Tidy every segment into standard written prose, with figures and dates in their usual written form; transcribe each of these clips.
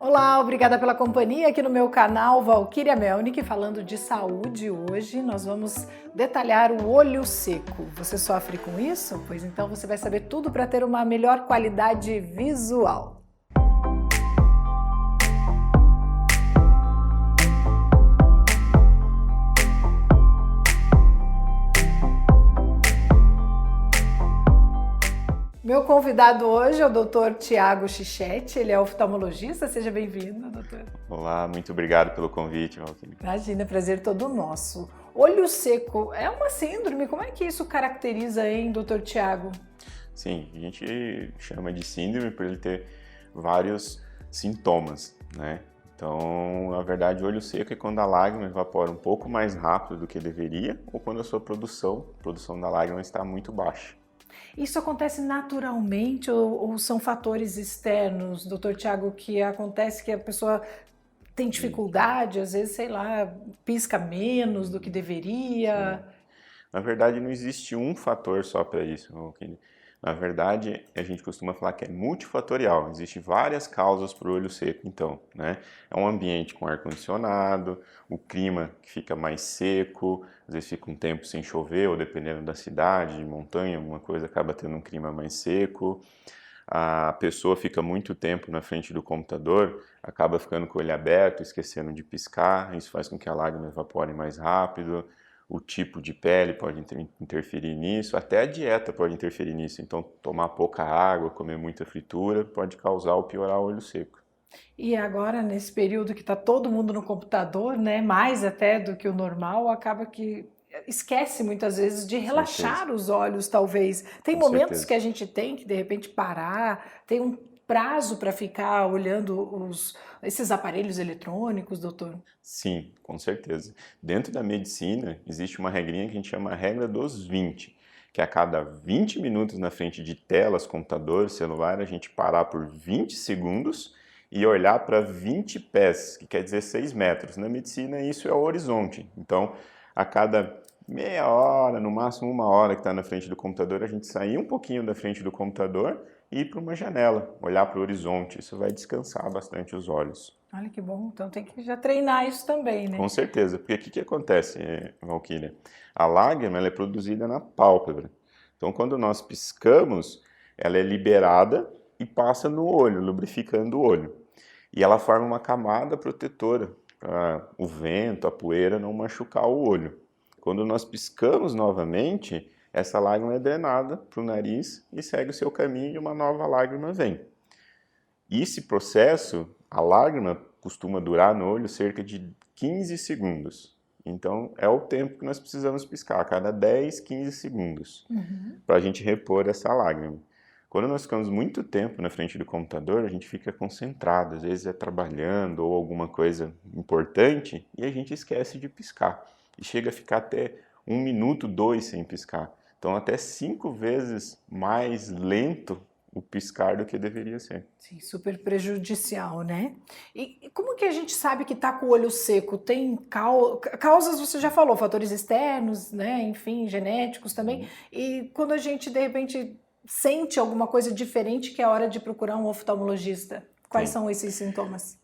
Olá, obrigada pela companhia aqui no meu canal Valquíria Melnick, falando de saúde hoje. Nós vamos detalhar o olho seco. Você sofre com isso? Pois então você vai saber tudo para ter uma melhor qualidade visual. Meu convidado hoje é o Dr. Tiago Chichetti, ele é oftalmologista. Seja bem-vindo, doutor. Olá, muito obrigado pelo convite, Valquíria. Imagina, prazer todo nosso. Olho seco é uma síndrome, como é que isso caracteriza, hein, doutor Tiago? Sim, a gente chama de síndrome por ele ter vários sintomas, né? Então, na verdade, o olho seco é quando a lágrima evapora um pouco mais rápido do que deveria ou quando a sua produção da lágrima está muito baixa. Isso acontece naturalmente ou são fatores externos, doutor Tiago, que acontece que a pessoa tem Sim, dificuldade, às vezes, sei lá, pisca menos do que sim. deveria? Na verdade, não existe um fator só para isso, Valquíria. Na verdade, a gente costuma falar que é multifatorial. Existem várias causas para o olho seco, então, né? É um ambiente com ar-condicionado, o clima que fica mais seco, às vezes fica um tempo sem chover, ou dependendo da cidade, de montanha, alguma coisa acaba tendo um clima mais seco. A pessoa fica muito tempo na frente do computador, acaba ficando com o olho aberto, esquecendo de piscar, isso faz com que a lágrima evapore mais rápido. O tipo de pele pode interferir nisso, até a dieta pode interferir nisso. Então, tomar pouca água, comer muita fritura, pode causar ou piorar o olho seco. E agora, nesse período que está todo mundo no computador, né, mais até do que o normal, acaba que esquece muitas vezes de Com certeza, relaxar os olhos, talvez. Tem com momentos que certeza. a gente tem que, de repente, parar, tem um prazo para ficar olhando esses aparelhos eletrônicos, doutor? Sim, com certeza. Dentro da medicina, existe uma regrinha que a gente chama a regra dos 20, que a cada 20 minutos na frente de telas, computador, celular, a gente parar por 20 segundos e olhar para 20 pés, que quer dizer 6 metros. Na medicina, isso é o horizonte. Então, a cada meia hora, no máximo uma hora que está na frente do computador, a gente sair um pouquinho da frente do computador e ir para uma janela, olhar para o horizonte. Isso vai descansar bastante os olhos. Olha que bom, então tem que já treinar isso também, né? Com certeza, porque o que acontece, Valquíria? A lágrima ela é produzida na pálpebra. Então, quando nós piscamos, ela é liberada e passa no olho, lubrificando o olho. E ela forma uma camada protetora para o vento, a poeira não machucar o olho. Quando nós piscamos novamente, essa lágrima é drenada para o nariz e segue o seu caminho e uma nova lágrima vem. E esse processo, a lágrima costuma durar no olho cerca de 15 segundos. Então, é o tempo que nós precisamos piscar, a cada 10, 15 segundos, Uhum. para a gente repor essa lágrima. Quando nós ficamos muito tempo na frente do computador, a gente fica concentrado, às vezes é trabalhando ou alguma coisa importante, e a gente esquece de piscar. E chega a ficar até 1 minuto, 2 sem piscar. Então, até 5 vezes mais lento o piscar do que deveria ser. Sim, super prejudicial, né? E como que a gente sabe que tá com o olho seco? Tem causas, você já falou, fatores externos, né? Enfim, genéticos também. Uhum. E quando a gente, de repente, sente alguma coisa diferente, que é hora de procurar um oftalmologista, quais Sim. são esses sintomas?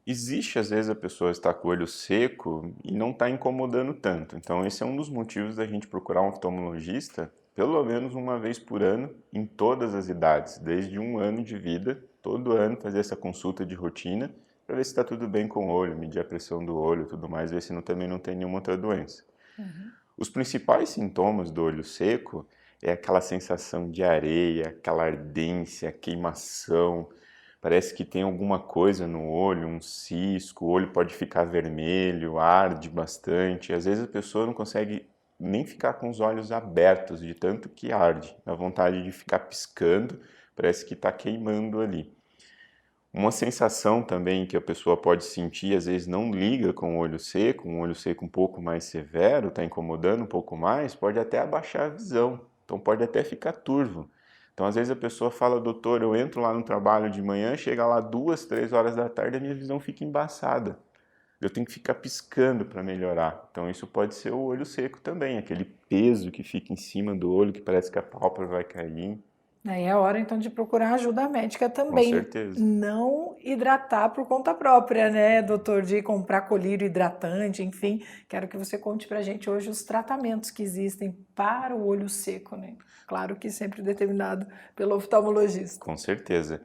Existe, às vezes, a pessoa está com o olho seco e não está incomodando tanto. Então, esse é um dos motivos da gente procurar um oftalmologista pelo menos uma vez por ano, em todas as idades, desde 1 ano de vida, todo ano fazer essa consulta de rotina para ver se está tudo bem com o olho, medir a pressão do olho e tudo mais, ver se também não tem nenhuma outra doença. Uhum. Os principais sintomas do olho seco é aquela sensação de areia, aquela ardência, queimação, parece que tem alguma coisa no olho, um cisco, o olho pode ficar vermelho, arde bastante. Às vezes a pessoa não consegue nem ficar com os olhos abertos de tanto que arde, dá vontade de ficar piscando, parece que está queimando ali. Uma sensação também que a pessoa pode sentir, às vezes não liga com o olho seco, um olho seco um pouco mais severo, está incomodando um pouco mais, pode até abaixar a visão, então pode até ficar turvo. Então às vezes a pessoa fala, doutor, eu entro lá no trabalho de manhã, chega lá 2, 3 horas da tarde, a minha visão fica embaçada. Eu tenho que ficar piscando para melhorar. Então isso pode ser o olho seco também, aquele peso que fica em cima do olho, que parece que a pálpebra vai cair. Aí é hora então de procurar ajuda médica Com também. certeza. Não hidratar por conta própria, né, doutor? De comprar colírio hidratante, enfim. Quero que você conte pra gente hoje os tratamentos que existem para o olho seco, né? Claro que sempre determinado pelo oftalmologista. Com certeza.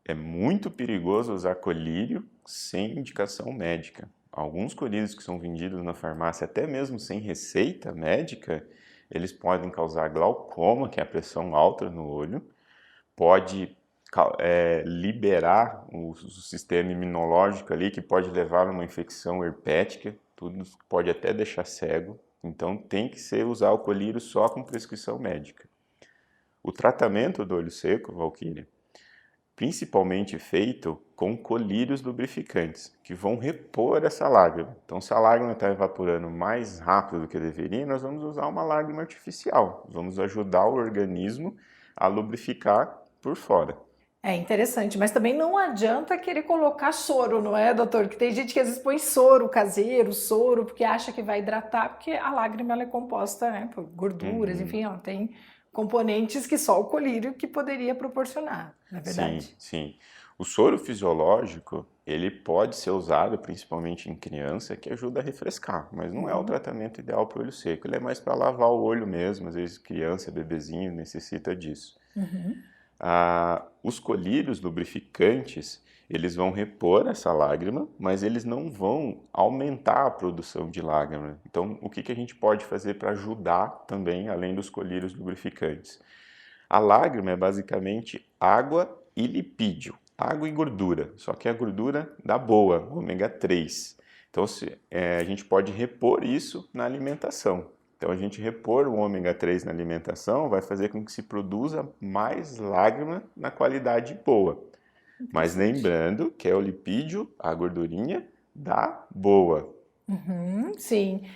É muito perigoso usar colírio sem indicação médica. Alguns colírios que são vendidos na farmácia, até mesmo sem receita médica, eles podem causar glaucoma, que é a pressão alta no olho, pode liberar o sistema imunológico ali, que pode levar a uma infecção herpética, tudo pode até deixar cego. Então tem que ser usar o colírio só com prescrição médica. O tratamento do olho seco, Valquíria, principalmente feito com colírios lubrificantes, que vão repor essa lágrima. Então, se a lágrima está evaporando mais rápido do que deveria, nós vamos usar uma lágrima artificial. Vamos ajudar o organismo a lubrificar por fora. É interessante, mas também não adianta querer colocar soro, não é, doutor? Que tem gente que às vezes põe soro caseiro, soro, porque acha que vai hidratar, porque a lágrima ela é composta, né, por gorduras, Uhum. enfim, ela tem componentes que só o colírio que poderia proporcionar, não é Sim, verdade? sim. O soro fisiológico, ele pode ser usado principalmente em criança, que ajuda a refrescar, mas não é o Uhum. tratamento ideal para o olho seco. Ele é mais para lavar o olho mesmo, às vezes criança, bebezinho necessita disso. Uhum. Os colírios lubrificantes, eles vão repor essa lágrima, mas eles não vão aumentar a produção de lágrima. Então, o que a gente pode fazer para ajudar também, além dos colírios lubrificantes? A lágrima é basicamente água e lipídio, água e gordura, só que é a gordura da boa, ômega 3. Então, a gente pode repor isso na alimentação. Então, a gente repor o ômega 3 na alimentação vai fazer com que se produza mais lágrima na qualidade boa. Mas Interessante. lembrando que é o lipídio, a gordurinha da boa. Uhum, sim.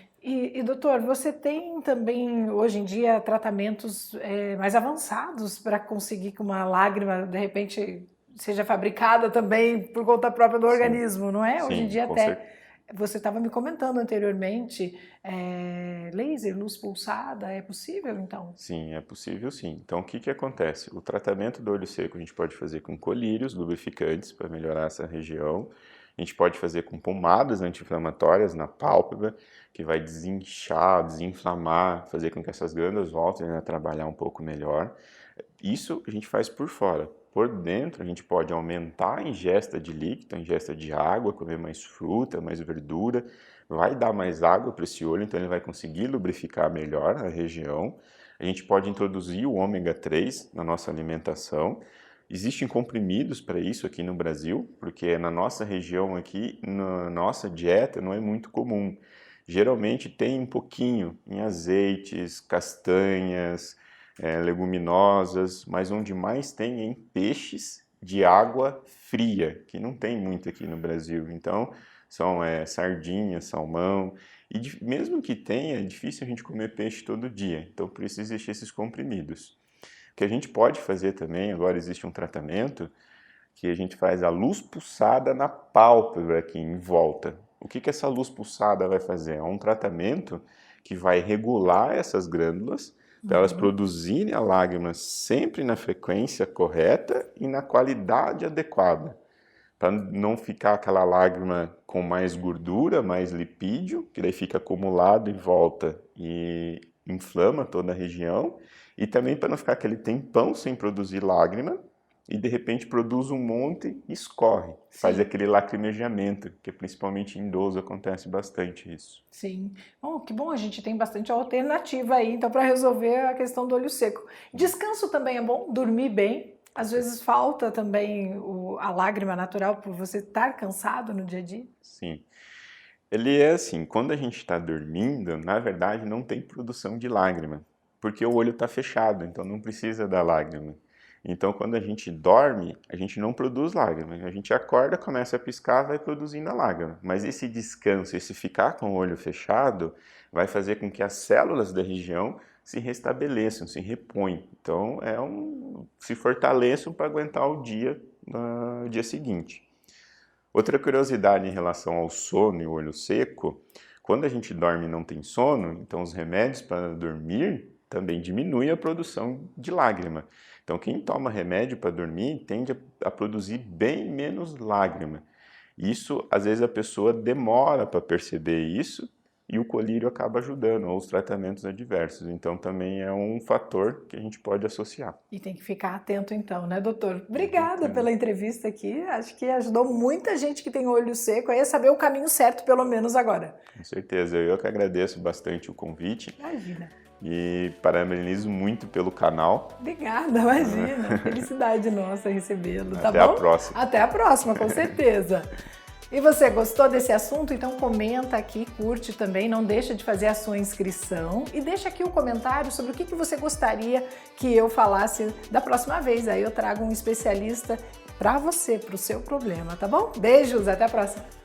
Doutor, você tem também hoje em dia tratamentos mais avançados para conseguir que uma lágrima de repente seja fabricada também por conta própria do Sim, organismo, não é? Hoje em sim, dia com até certeza. você estava me comentando anteriormente, laser, luz pulsada, é possível então? Sim, é possível sim. Então, o que acontece? O tratamento do olho seco a gente pode fazer com colírios lubrificantes para melhorar essa região. A gente pode fazer com pomadas anti-inflamatórias na pálpebra, que vai desinchar, desinflamar, fazer com que essas glândulas voltem a trabalhar um pouco melhor. Isso a gente faz por fora. Por dentro, a gente pode aumentar a ingesta de líquido, a ingesta de água, comer mais fruta, mais verdura, vai dar mais água para esse olho, então ele vai conseguir lubrificar melhor a região. A gente pode introduzir o ômega 3 na nossa alimentação. Existem comprimidos para isso aqui no Brasil, porque na nossa região aqui, na nossa dieta, não é muito comum. Geralmente tem um pouquinho em azeites, castanhas, leguminosas, mas onde mais tem é em peixes de água fria, que não tem muito aqui no Brasil. Então, são sardinha, salmão, e mesmo que tenha, é difícil a gente comer peixe todo dia. Então, por isso existem esses comprimidos. O que a gente pode fazer também, agora existe um tratamento, que a gente faz a luz pulsada na pálpebra aqui em volta. O que essa luz pulsada vai fazer? É um tratamento que vai regular essas glândulas para elas Uhum. produzirem a lágrima sempre na frequência correta e na qualidade adequada, para não ficar aquela lágrima com mais gordura, mais lipídio, que daí fica acumulado em volta e inflama toda a região, e também para não ficar aquele tempão sem produzir lágrima, e de repente produz um monte e escorre, faz Sim. aquele lacrimejamento, que principalmente em idoso acontece bastante isso. Sim. Oh, que bom, a gente tem bastante alternativa aí, então, para resolver a questão do olho seco. Descanso também é bom, dormir bem. Com Às certeza. vezes falta também a lágrima natural por você estar cansado no dia a dia. Sim. Ele é assim, quando a gente está dormindo, na verdade não tem produção de lágrima, porque o olho está fechado, então não precisa da lágrima. Então quando a gente dorme, a gente não produz lágrima. A gente acorda, começa a piscar, vai produzindo a lágrima. Mas esse descanso, esse ficar com o olho fechado, vai fazer com que as células da região se restabeleçam, se repõem. Então se fortaleçam para aguentar o dia no dia seguinte. Outra curiosidade em relação ao sono e o olho seco, quando a gente dorme e não tem sono, então os remédios para dormir também diminuem a produção de lágrima. Então, quem toma remédio para dormir tende a produzir bem menos lágrima. Isso, às vezes, a pessoa demora para perceber isso e o colírio acaba ajudando, ou os tratamentos adversos. Então, também é um fator que a gente pode associar. E tem que ficar atento então, né, doutor? Obrigada pela entrevista aqui. Acho que ajudou muita gente que tem olho seco a saber o caminho certo, pelo menos agora. Com certeza. Eu que agradeço bastante o convite. Imagina. E parabenizo muito pelo canal. Obrigada, imagina. Felicidade nossa recebê-lo, tá bom? Até a próxima. Até a próxima, com certeza. E você gostou desse assunto? Então comenta aqui, curte também, não deixa de fazer a sua inscrição e deixa aqui o comentário sobre o que você gostaria que eu falasse da próxima vez. Aí eu trago um especialista para você, para o seu problema, tá bom? Beijos, até a próxima!